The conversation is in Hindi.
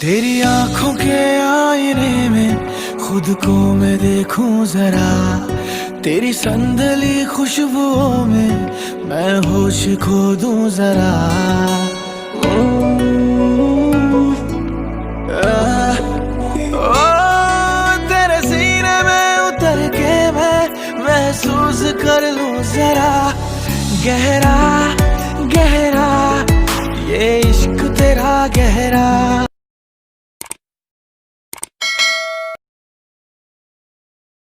तेरी आंखों के आईने में खुद को मैं देखूं जरा, तेरी संदली खुशबुओं में मैं होश खो दूं जरा। तेरे सीने में उतर के मैं महसूस कर लूं जरा, गहरा गहरा ये इश्क तेरा गहरा।